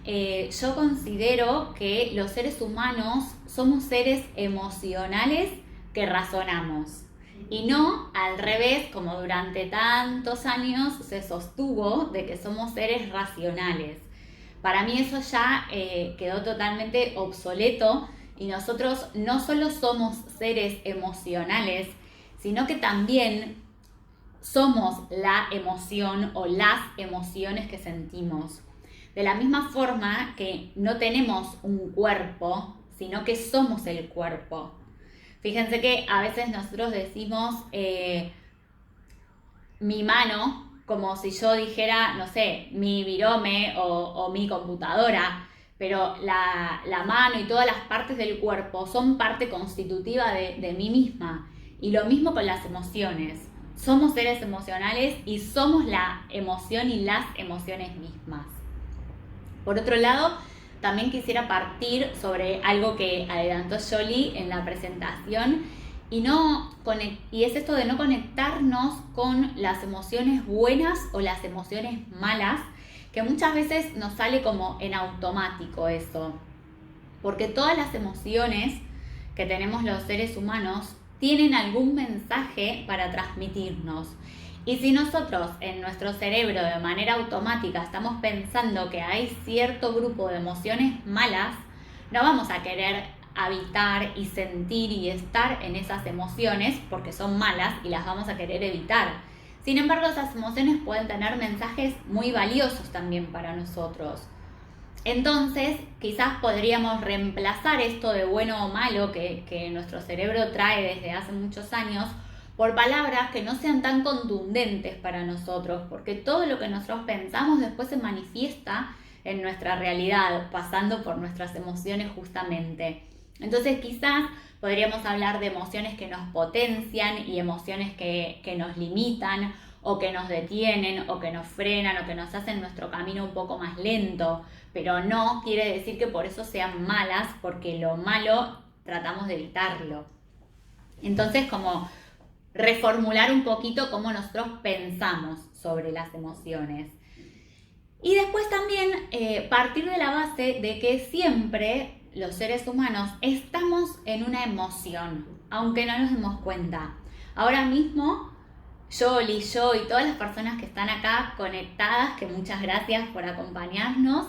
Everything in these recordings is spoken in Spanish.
yo considero que los seres humanos somos seres emocionales que razonamos. Y no al revés, como durante tantos años se sostuvo de que somos seres racionales. Para mí eso ya quedó totalmente obsoleto y nosotros no solo somos seres emocionales, sino que también somos la emoción o las emociones que sentimos. De la misma forma que no tenemos un cuerpo, sino que somos el cuerpo. Fíjense que a veces nosotros decimos mi mano, como si yo dijera, no sé, mi virome o mi computadora, pero la mano y todas las partes del cuerpo son parte constitutiva de mí misma. Y lo mismo con las emociones. Somos seres emocionales y somos la emoción y las emociones mismas. Por otro lado, también quisiera partir sobre algo que adelantó Jolie en la presentación y es esto de no conectarnos con las emociones buenas o las emociones malas, que muchas veces nos sale como en automático eso. Porque todas las emociones que tenemos los seres humanos tienen algún mensaje para transmitirnos. Y si nosotros en nuestro cerebro de manera automática estamos pensando que hay cierto grupo de emociones malas, no vamos a querer habitar y sentir y estar en esas emociones porque son malas y las vamos a querer evitar. Sin embargo, esas emociones pueden tener mensajes muy valiosos también para nosotros. Entonces, quizás podríamos reemplazar esto de bueno o malo que nuestro cerebro trae desde hace muchos años por palabras que no sean tan contundentes para nosotros, porque todo lo que nosotros pensamos después se manifiesta en nuestra realidad, pasando por nuestras emociones justamente. Entonces quizás podríamos hablar de emociones que nos potencian y emociones que nos limitan o que nos detienen o que nos frenan o que nos hacen nuestro camino un poco más lento, pero no quiere decir que por eso sean malas, porque lo malo tratamos de evitarlo. Entonces, como reformular un poquito cómo nosotros pensamos sobre las emociones. Y después también partir de la base de que siempre los seres humanos estamos en una emoción, aunque no nos demos cuenta. Ahora mismo, yo y todas las personas que están acá conectadas, que muchas gracias por acompañarnos,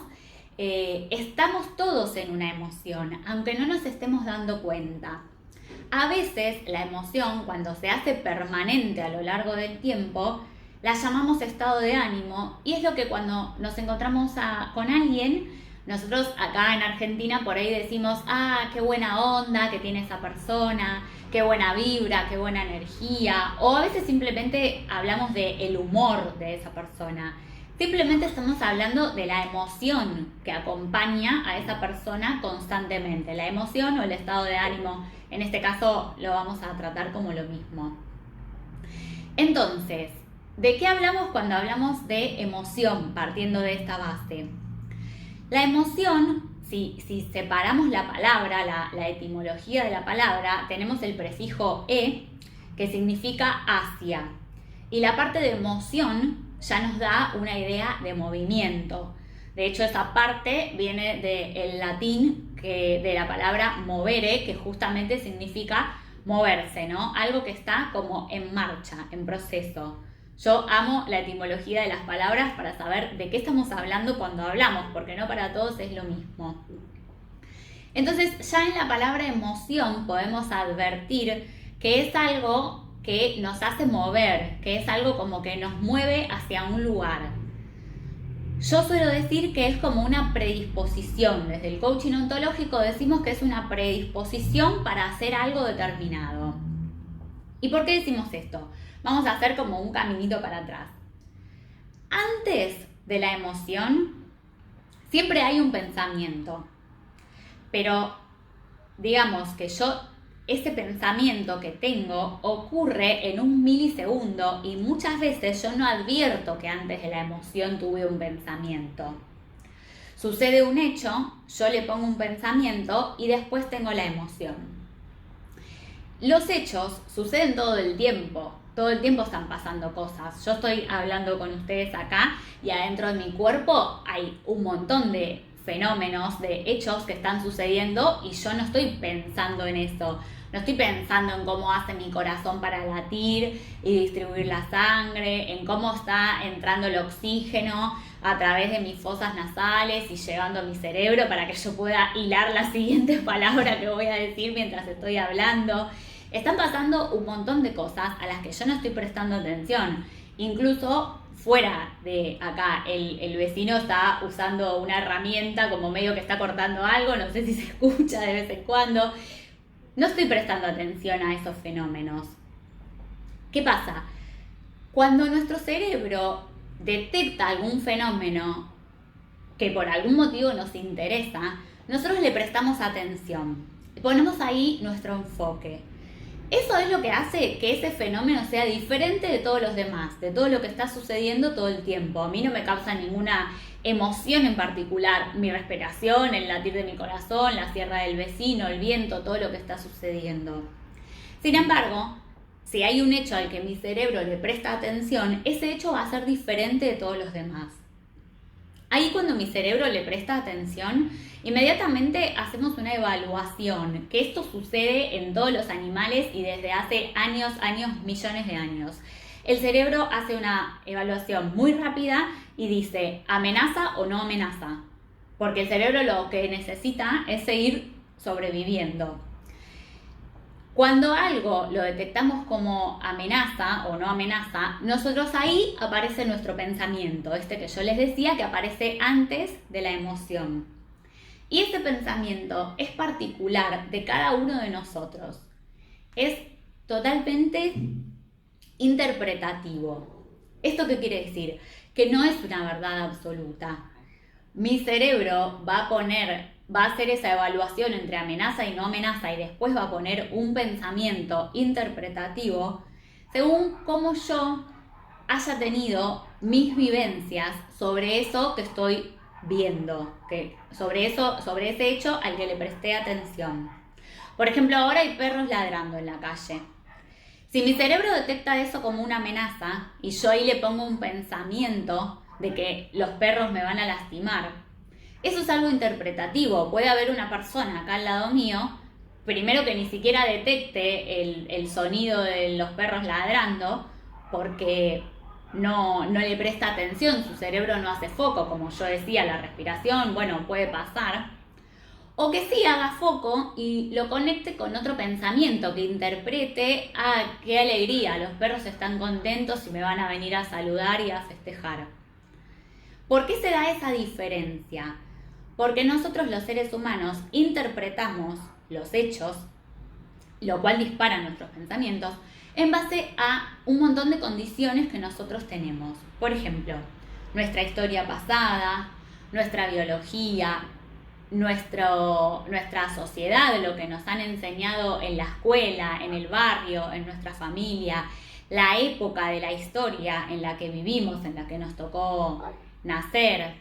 estamos todos en una emoción, aunque no nos estemos dando cuenta. A veces la emoción, cuando se hace permanente a lo largo del tiempo, la llamamos estado de ánimo y es lo que cuando nos encontramos con alguien, nosotros acá en Argentina por ahí decimos, qué buena onda que tiene esa persona, qué buena vibra, qué buena energía, o a veces simplemente hablamos del humor de esa persona. Simplemente estamos hablando de la emoción que acompaña a esa persona constantemente, la emoción o el estado de ánimo. En este caso lo vamos a tratar como lo mismo. Entonces, ¿de qué hablamos cuando hablamos de emoción partiendo de esta base? La emoción, si separamos la palabra, la etimología de la palabra, tenemos el prefijo e, que significa hacia. Y la parte de emoción ya nos da una idea de movimiento. De hecho, esa parte viene del latín, de la palabra movere, que justamente significa moverse, ¿no? Algo que está como en marcha, en proceso. Yo amo la etimología de las palabras para saber de qué estamos hablando cuando hablamos, porque no para todos es lo mismo. Entonces, ya en la palabra emoción podemos advertir que es algo que nos hace mover, que es algo como que nos mueve hacia un lugar. Yo suelo decir que es como una predisposición. Desde el coaching ontológico decimos que es una predisposición para hacer algo determinado. ¿Y por qué decimos esto? Vamos a hacer como un caminito para atrás. Antes de la emoción, siempre hay un pensamiento. Pero digamos que ese pensamiento que tengo ocurre en un milisegundo y muchas veces yo no advierto que antes de la emoción tuve un pensamiento. Sucede un hecho, yo le pongo un pensamiento y después tengo la emoción. Los hechos suceden todo el tiempo están pasando cosas. Yo estoy hablando con ustedes acá y adentro de mi cuerpo hay un montón de fenómenos, de hechos que están sucediendo y yo no estoy pensando en eso. No estoy pensando en cómo hace mi corazón para latir y distribuir la sangre, en cómo está entrando el oxígeno a través de mis fosas nasales y llegando a mi cerebro para que yo pueda hilar la siguiente palabra que voy a decir mientras estoy hablando. Están pasando un montón de cosas a las que yo no estoy prestando atención. Incluso fuera de acá, el vecino está usando una herramienta como medio que está cortando algo, no sé si se escucha de vez en cuando. No estoy prestando atención a esos fenómenos. ¿Qué pasa? Cuando nuestro cerebro detecta algún fenómeno que por algún motivo nos interesa, nosotros le prestamos atención. Ponemos ahí nuestro enfoque. Eso es lo que hace que ese fenómeno sea diferente de todos los demás, de todo lo que está sucediendo todo el tiempo. A mí no me causa ninguna emoción en particular, mi respiración, el latir de mi corazón, la sierra del vecino, el viento, todo lo que está sucediendo. Sin embargo, si hay un hecho al que mi cerebro le presta atención, ese hecho va a ser diferente de todos los demás. Ahí cuando mi cerebro le presta atención, inmediatamente hacemos una evaluación, que esto sucede en todos los animales y desde hace años, millones de años. El cerebro hace una evaluación muy rápida y dice, ¿amenaza o no amenaza? Porque el cerebro lo que necesita es seguir sobreviviendo. Cuando algo lo detectamos como amenaza o no amenaza, nosotros ahí aparece nuestro pensamiento, este que yo les decía que aparece antes de la emoción. Y ese pensamiento es particular de cada uno de nosotros. Es totalmente interpretativo. ¿Esto qué quiere decir? Que no es una verdad absoluta. Mi cerebro va a hacer esa evaluación entre amenaza y no amenaza y después va a poner un pensamiento interpretativo según cómo yo haya tenido mis vivencias sobre eso que estoy viendo, sobre ese hecho al que le presté atención. Por ejemplo, ahora hay perros ladrando en la calle. Si mi cerebro detecta eso como una amenaza y yo ahí le pongo un pensamiento de que los perros me van a lastimar, eso es algo interpretativo. Puede haber una persona acá al lado mío, primero que ni siquiera detecte el sonido de los perros ladrando, porque no le presta atención, su cerebro no hace foco, como yo decía, la respiración, bueno, puede pasar. O que sí haga foco y lo conecte con otro pensamiento, que interprete, qué alegría, los perros están contentos y me van a venir a saludar y a festejar. ¿Por qué se da esa diferencia? Porque nosotros los seres humanos interpretamos los hechos, lo cual dispara nuestros pensamientos, en base a un montón de condiciones que nosotros tenemos. Por ejemplo, nuestra historia pasada, nuestra biología, nuestra sociedad, lo que nos han enseñado en la escuela, en el barrio, en nuestra familia, la época de la historia en la que vivimos, en la que nos tocó nacer,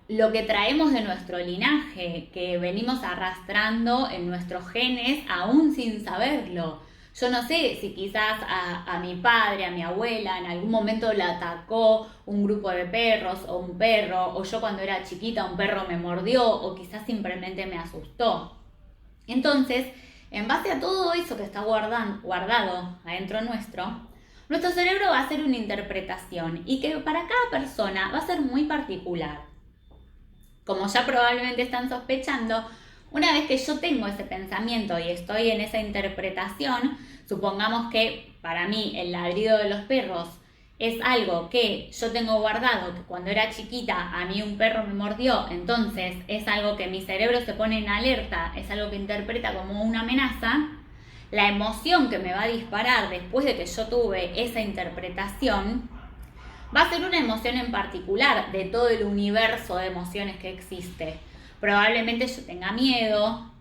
lo que traemos de nuestro linaje, que venimos arrastrando en nuestros genes aún sin saberlo. Yo no sé si quizás a mi padre, a mi abuela, en algún momento la atacó un grupo de perros o un perro, o yo cuando era chiquita un perro me mordió, o quizás simplemente me asustó. Entonces, en base a todo eso que está guardado adentro nuestro cerebro va a hacer una interpretación y que para cada persona va a ser muy particular. Como ya probablemente están sospechando, una vez que yo tengo ese pensamiento y estoy en esa interpretación, supongamos que para mí el ladrido de los perros es algo que yo tengo guardado, que cuando era chiquita a mí un perro me mordió, entonces es algo que mi cerebro se pone en alerta, es algo que interpreta como una amenaza. La emoción que me va a disparar después de que yo tuve esa interpretación va a ser una emoción en particular de todo el universo de emociones que existe. Probablemente yo tenga miedo,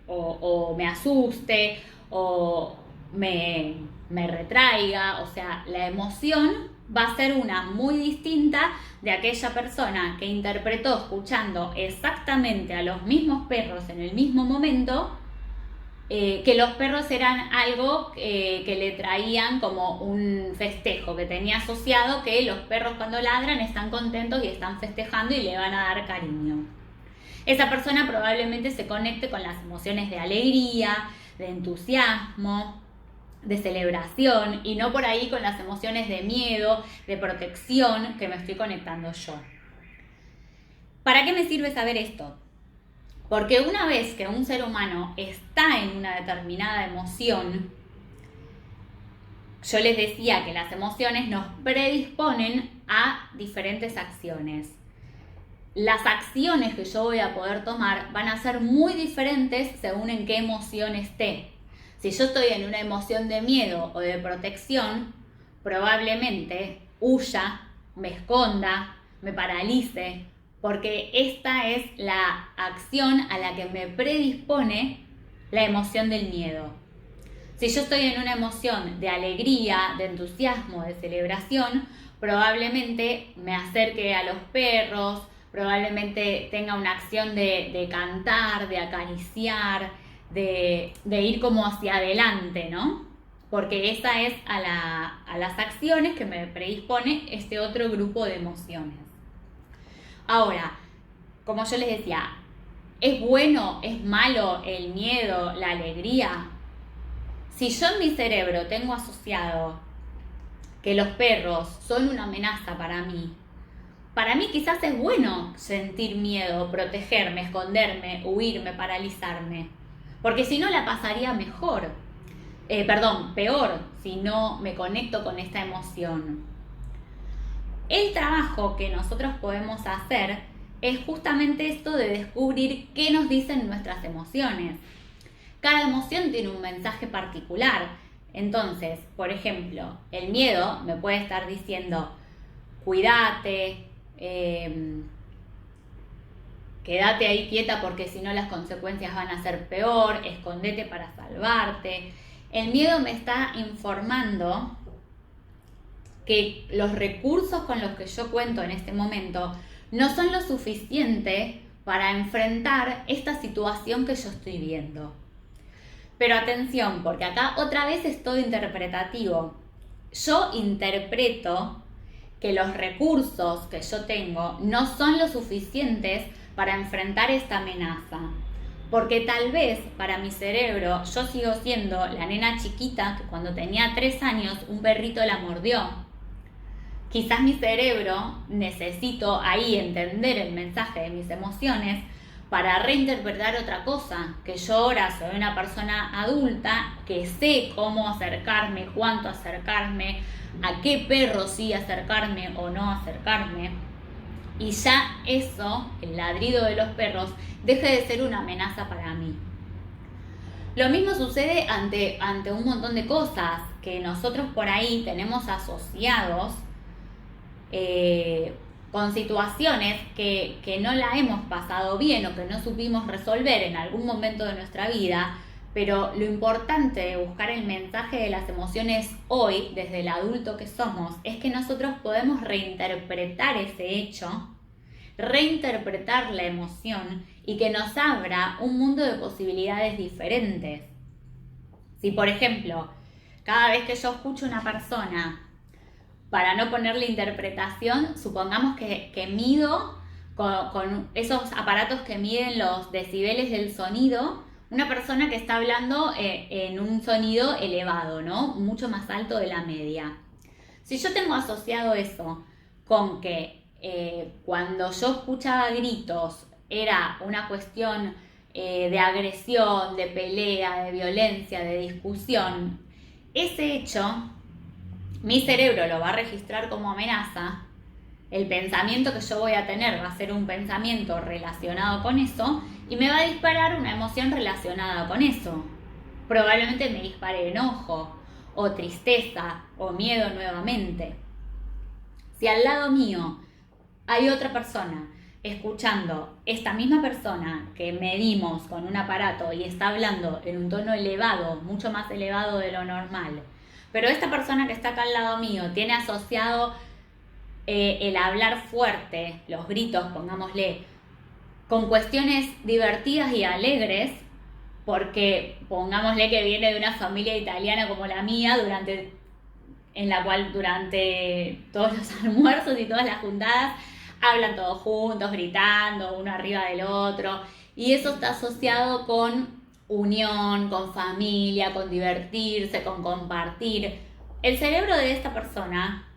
o me asuste, o me retraiga. O sea, la emoción va a ser una muy distinta de aquella persona que interpretó escuchando exactamente a los mismos perros en el mismo momento que los perros eran algo que le traían como un festejo, que tenía asociado que los perros cuando ladran están contentos y están festejando y le van a dar cariño. Esa persona probablemente se conecte con las emociones de alegría, de entusiasmo, de celebración y no por ahí con las emociones de miedo, de protección que me estoy conectando yo. ¿Para qué me sirve saber esto? Porque una vez que un ser humano está en una determinada emoción, yo les decía que las emociones nos predisponen a diferentes acciones. Las acciones que yo voy a poder tomar van a ser muy diferentes según en qué emoción esté. Si yo estoy en una emoción de miedo o de protección, probablemente huya, me esconda, me paralice, porque esta es la acción a la que me predispone la emoción del miedo. Si yo estoy en una emoción de alegría, de entusiasmo, de celebración, probablemente me acerque a los perros, probablemente tenga una acción de cantar, de acariciar, de ir como hacia adelante, ¿no? Porque esa es a las acciones que me predispone este otro grupo de emociones. Ahora, como yo les decía, ¿es bueno, es malo el miedo, la alegría? Si yo en mi cerebro tengo asociado que los perros son una amenaza para mí quizás es bueno sentir miedo, protegerme, esconderme, huirme, paralizarme. Porque si no la pasaría peor, si no me conecto con esta emoción. El trabajo que nosotros podemos hacer es justamente esto de descubrir qué nos dicen nuestras emociones. Cada emoción tiene un mensaje particular. Entonces, por ejemplo, el miedo me puede estar diciendo, cuídate, quédate ahí quieta porque si no las consecuencias van a ser peor, escondete para salvarte. El miedo me está informando que los recursos con los que yo cuento en este momento no son lo suficiente para enfrentar esta situación que yo estoy viendo. Pero atención, porque acá otra vez es todo interpretativo. Yo interpreto que los recursos que yo tengo no son lo suficientes para enfrentar esta amenaza. Porque tal vez para mi cerebro yo sigo siendo la nena chiquita que cuando tenía 3 años un perrito la mordió. Quizás mi cerebro necesito ahí entender el mensaje de mis emociones para reinterpretar otra cosa, que yo ahora soy una persona adulta, que sé cómo acercarme, cuánto acercarme, a qué perro sí acercarme o no acercarme. Y ya eso, el ladrido de los perros, deje de ser una amenaza para mí. Lo mismo sucede ante un montón de cosas que nosotros por ahí tenemos asociados con situaciones que no la hemos pasado bien o que no supimos resolver en algún momento de nuestra vida, pero lo importante de buscar el mensaje de las emociones hoy, desde el adulto que somos, es que nosotros podemos reinterpretar ese hecho, reinterpretar la emoción y que nos abra un mundo de posibilidades diferentes. Si, por ejemplo, cada vez que yo escucho a una persona, para no ponerle interpretación, supongamos que mido con esos aparatos que miden los decibeles del sonido, una persona que está hablando en un sonido elevado, ¿no? Mucho más alto de la media. Si yo tengo asociado eso con que cuando yo escuchaba gritos era una cuestión de agresión, de pelea, de violencia, de discusión, ese hecho mi cerebro lo va a registrar como amenaza, el pensamiento que yo voy a tener va a ser un pensamiento relacionado con eso y me va a disparar una emoción relacionada con eso. Probablemente me dispare enojo o tristeza o miedo nuevamente. Si al lado mío hay otra persona escuchando esta misma persona que medimos con un aparato y está hablando en un tono elevado, mucho más elevado de lo normal, pero esta persona que está acá al lado mío tiene asociado el hablar fuerte, los gritos, pongámosle, con cuestiones divertidas y alegres, porque pongámosle que viene de una familia italiana como la mía, en la cual durante todos los almuerzos y todas las juntadas hablan todos juntos, gritando, uno arriba del otro, y eso está asociado con unión, con familia, con divertirse, con compartir. El cerebro de esta persona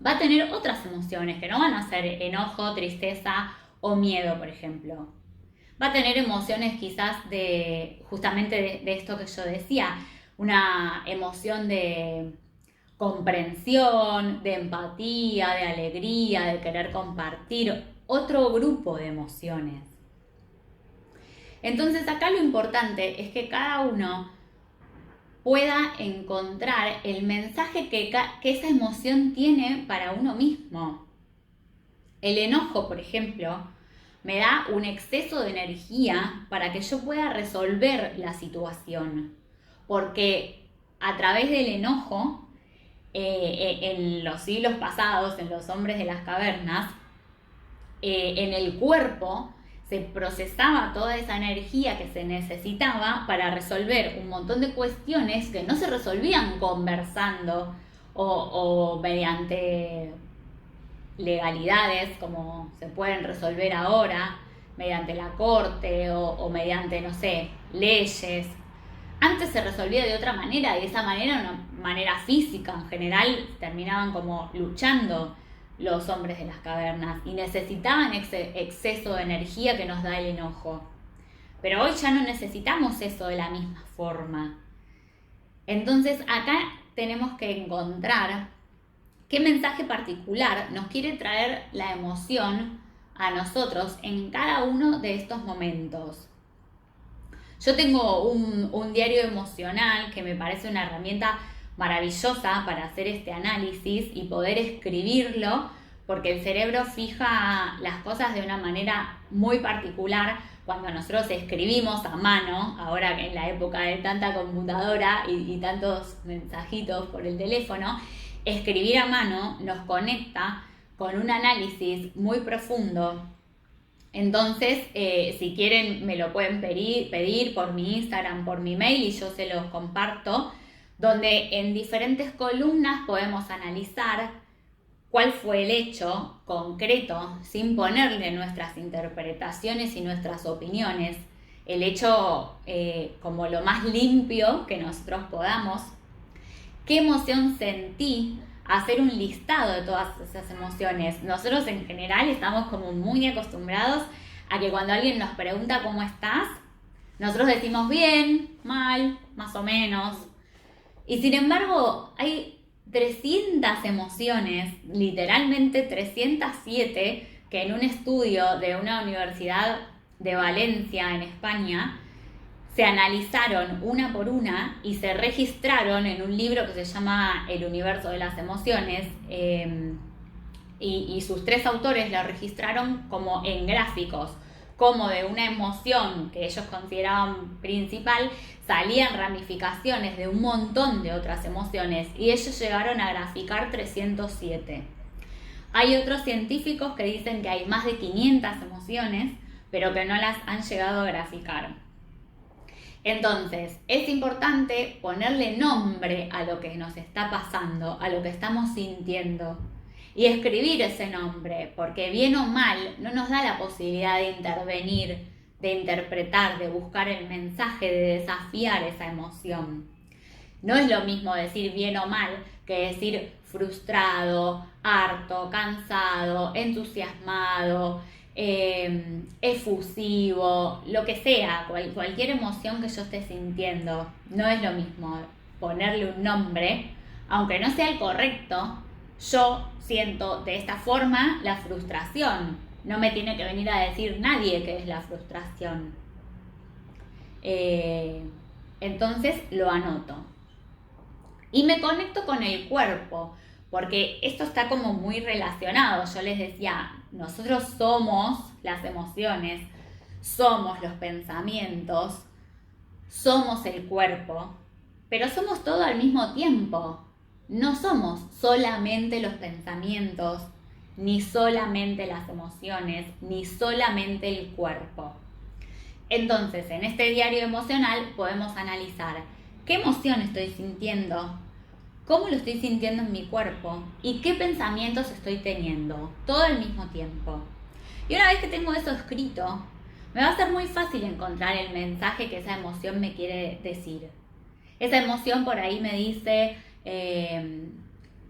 va a tener otras emociones que no van a ser enojo, tristeza o miedo, por ejemplo. Va a tener emociones quizás justamente de esto que yo decía, una emoción de comprensión, de empatía, de alegría, de querer compartir, otro grupo de emociones. Entonces acá lo importante es que cada uno pueda encontrar el mensaje que esa emoción tiene para uno mismo. El enojo, por ejemplo, me da un exceso de energía para que yo pueda resolver la situación. Porque a través del enojo, en los siglos pasados, en los hombres de las cavernas, en el cuerpo se procesaba toda esa energía que se necesitaba para resolver un montón de cuestiones que no se resolvían conversando o mediante legalidades como se pueden resolver ahora, mediante la corte o mediante, no sé, leyes. Antes se resolvía de otra manera, y de esa manera, una manera física en general, terminaban como luchando los hombres de las cavernas y necesitaban exceso de energía que nos da el enojo. Pero hoy ya no necesitamos eso de la misma forma. Entonces acá tenemos que encontrar qué mensaje particular nos quiere traer la emoción a nosotros en cada uno de estos momentos. Yo tengo un diario emocional que me parece una herramienta maravillosa para hacer este análisis y poder escribirlo, porque el cerebro fija las cosas de una manera muy particular cuando nosotros escribimos a mano, ahora en la época de tanta computadora y tantos mensajitos por el teléfono. Escribir a mano nos conecta con un análisis muy profundo. Entonces, si quieren, me lo pueden pedir por mi Instagram, por mi mail, y yo se los comparto, donde en diferentes columnas podemos analizar cuál fue el hecho concreto, sin ponerle nuestras interpretaciones y nuestras opiniones, el hecho como lo más limpio que nosotros podamos. ¿Qué emoción sentí? Hacer un listado de todas esas emociones. Nosotros en general estamos como muy acostumbrados a que cuando alguien nos pregunta cómo estás, nosotros decimos bien, mal, más o menos. Y sin embargo, hay 300 emociones, literalmente 307, que en un estudio de una universidad de Valencia, en España, se analizaron una por una y se registraron en un libro que se llama El universo de las emociones, y sus 3 autores lo registraron como en gráficos, como de una emoción que ellos consideraban principal salían ramificaciones de un montón de otras emociones, y ellos llegaron a graficar 307. Hay otros científicos que dicen que hay más de 500 emociones, pero que no las han llegado a graficar. Entonces, es importante ponerle nombre a lo que nos está pasando, a lo que estamos sintiendo, y escribir ese nombre, porque bien o mal no nos da la posibilidad de intervenir, de interpretar, de buscar el mensaje, de desafiar esa emoción. No es lo mismo decir bien o mal que decir frustrado, harto, cansado, entusiasmado, efusivo, lo que sea, cualquier emoción que yo esté sintiendo. No es lo mismo ponerle un nombre, aunque no sea el correcto. Yo siento de esta forma la frustración. No me tiene que venir a decir nadie qué es la frustración. Entonces lo anoto. Y me conecto con el cuerpo, porque esto está como muy relacionado. Yo les decía, nosotros somos las emociones, somos los pensamientos, somos el cuerpo, pero somos todo al mismo tiempo. No somos solamente los pensamientos, ni solamente las emociones, ni solamente el cuerpo. Entonces, en este diario emocional podemos analizar qué emoción estoy sintiendo, cómo lo estoy sintiendo en mi cuerpo y qué pensamientos estoy teniendo, todo al mismo tiempo. Y una vez que tengo eso escrito, me va a ser muy fácil encontrar el mensaje que esa emoción me quiere decir. Esa emoción por ahí me dice,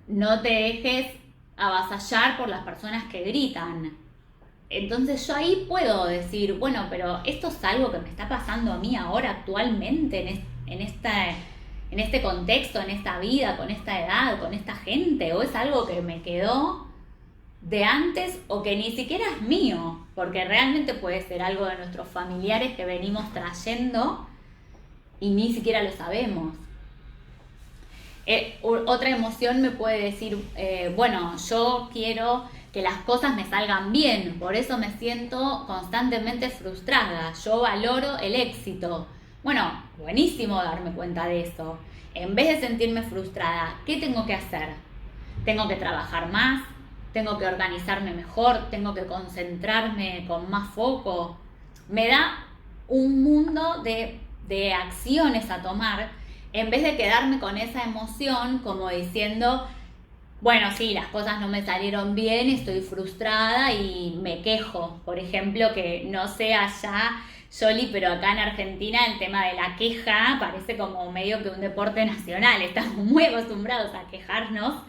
no te dejes avasallar por las personas que gritan. Entonces yo ahí puedo decir, bueno, pero esto es algo que me está pasando a mí ahora actualmente en este contexto, en esta vida, con esta edad, con esta gente, o es algo que me quedó de antes o que ni siquiera es mío, porque realmente puede ser algo de nuestros familiares que venimos trayendo y ni siquiera lo sabemos. Otra emoción me puede decir, bueno, yo quiero que las cosas me salgan bien, por eso me siento constantemente frustrada, yo valoro el éxito. Bueno, buenísimo darme cuenta de eso. En vez de sentirme frustrada, ¿qué tengo que hacer? Tengo que trabajar más, tengo que organizarme mejor, tengo que concentrarme con más foco. Me da un mundo de acciones a tomar en vez de quedarme con esa emoción como diciendo, bueno, sí, las cosas no me salieron bien, estoy frustrada y me quejo. Por ejemplo, que no sé allá, Yoli, pero acá en Argentina el tema de la queja parece como medio que un deporte nacional. Estamos muy acostumbrados a quejarnos.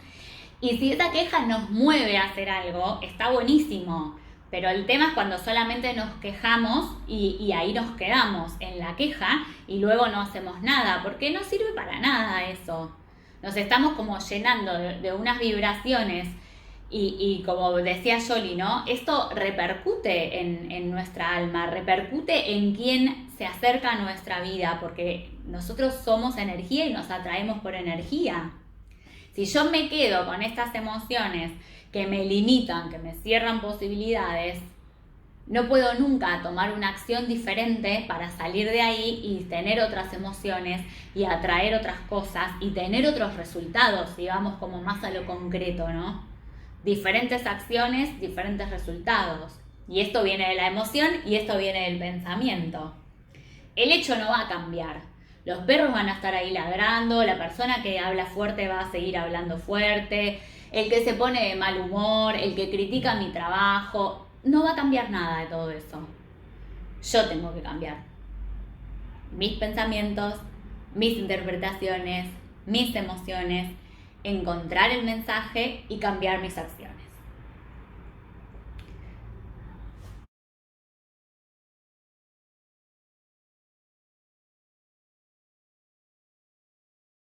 Y si esa queja nos mueve a hacer algo, está buenísimo. Pero el tema es cuando solamente nos quejamos y ahí nos quedamos en la queja y luego no hacemos nada, porque no sirve para nada eso. Nos estamos como llenando de unas vibraciones y como decía Yoli, ¿no? Esto repercute en nuestra alma, repercute en quién se acerca a nuestra vida, porque nosotros somos energía y nos atraemos por energía. Si yo me quedo con estas emociones que me limitan, que me cierran posibilidades, no puedo nunca tomar una acción diferente para salir de ahí y tener otras emociones y atraer otras cosas y tener otros resultados, digamos, como más a lo concreto, ¿no? Diferentes acciones, diferentes resultados. Y esto viene de la emoción y esto viene del pensamiento. El hecho no va a cambiar. Los perros van a estar ahí ladrando, la persona que habla fuerte va a seguir hablando fuerte, el que se pone de mal humor, el que critica mi trabajo, no va a cambiar nada de todo eso. Yo tengo que cambiar mis pensamientos, mis interpretaciones, mis emociones, encontrar el mensaje y cambiar mis acciones.